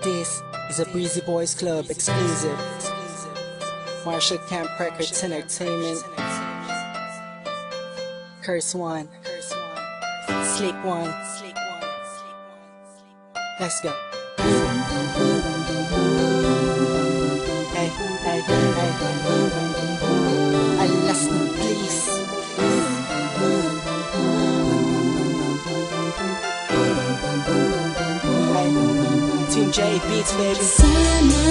This is a Breezy Boys Club exclusive. Marshall Camp Records Entertainment. Curse One. Sleep One. Let's go. Hey, hey, hey. Alas na please. Team J Beats, baby. Sana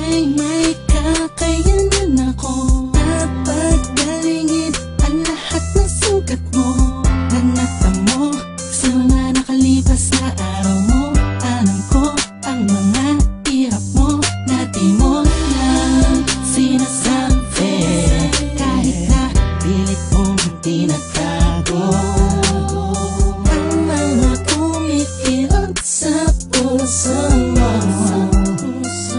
ay may kakayanan ako na paggalingin ang lahat ng sugat mo na natamo sa mga nakalipas na araw mo. Alam ko ang mga hirap mo na di mo lang sinasabi, kahit na pilit mong hindi nagtago ang mga kumikirot sa puso mo.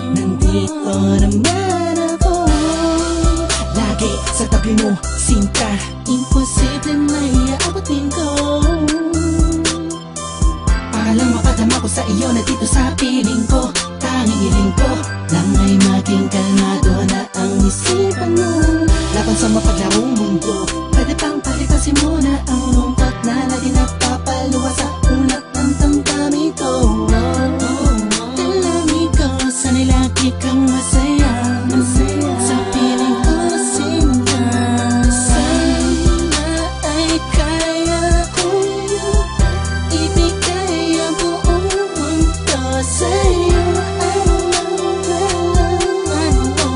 Nandito naman ako, lagi sa tabi mo, sinta. Imposible na iaabutin ko para lang makadama ko sa iyo na dito sa piling ko. Tanging hiling ko lang ay maging kalmado na ang isipan mo laban sa mapaglarong mundo. Pwede pang palitasin mo na ang lungkot na lagi nagpapaluwa sa ulat ng damdamin ko. Dalangin ko sana'y lagi kang masaya sa piling ko na sinta. Sana ay kaya kong ibigay ang buong mundo sa'yo. Alam mo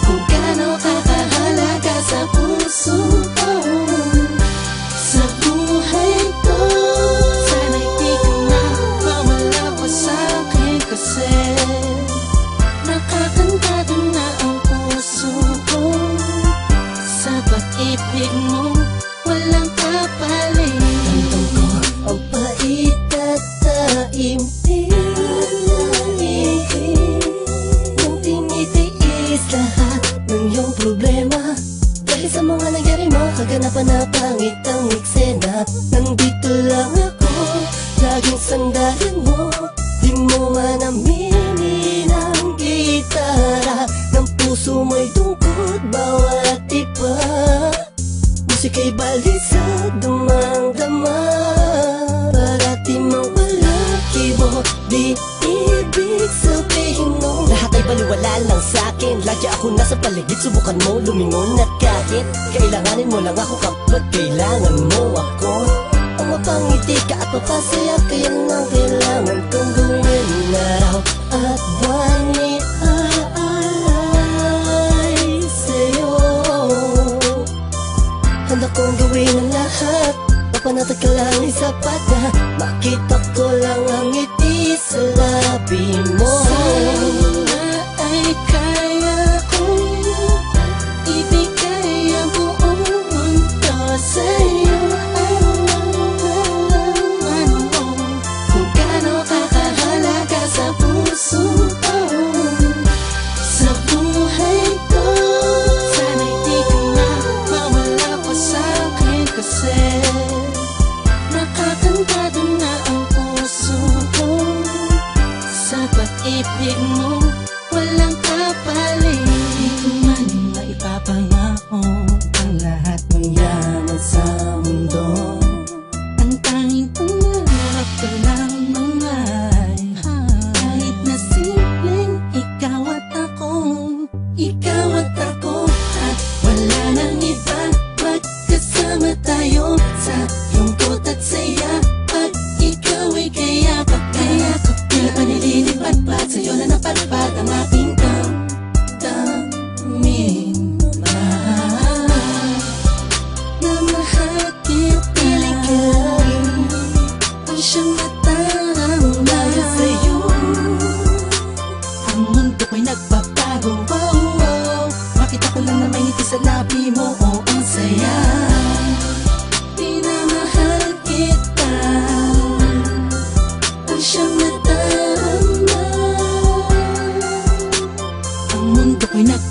kung gaano kakahalaga sa puso ko, sa buhay ko. Sana'y di ka na mawala pa sa'kin kasi nakakantado na ang puso ko. Sa pag-ibig mo walang kapalit. Tantang ko ang pait at taimtim nang tinitiis lahat ng iyong problema. Dahil sa mga nangyari mo, kaganapan na pangit ang eksena. Nandito lang ako, laging sandalan mo. Di mo man aminin ang gitara ng puso mo'y tungkod bawat iba. Musika'y balisa, damang-dama, para di mawala kibo. Di ibig sabihin mo lahat ay baliwala lang sa'kin. Lagi ako nasa paligid, subukan mo lumingon. At kahit kailanganin mo lang ako kapag kailangan mo ako, ang mapangiti ka at mapasaya, kaya lang kailangan kong gawin araw at buwan ni ay sa'yo. Handa kong gawin ang lahat, mapanatag ka lang ay sapat na makita ko lang ang ngiti sa labi mo. Sana ay kaya kong ibigay ang buong mundo sa'yo. Alam mo kung gaano kakahalaga sa puso ko, sa buhay ko. Sana'y di ka na mawala pa sa'kin kasi nakakantado na ang puso ko. Sa pag-ibig mo walang kapalit. Di ko man maipapangako ang lahat ng yaman sa mundo. Ang tanging pangarap ko lamang ay kahit na simpleng ikaw at ako. Ikaw at ako at wala nang iba. Magkasama tayo sa lungkot at saya. Pag ikaw ay kayakap, di pa nililipad-pad sa'yo na napalpad ang aking damdamin. Na mahal kita, ang siyang natarangay sa'yo. Ang mundo ko'y nagbabago, makita ko lang na may ngiti sa labi mo, oh ang saya. Pinamahal kita, ang siyang natarangay. Ang mundo ko'y nagbabago,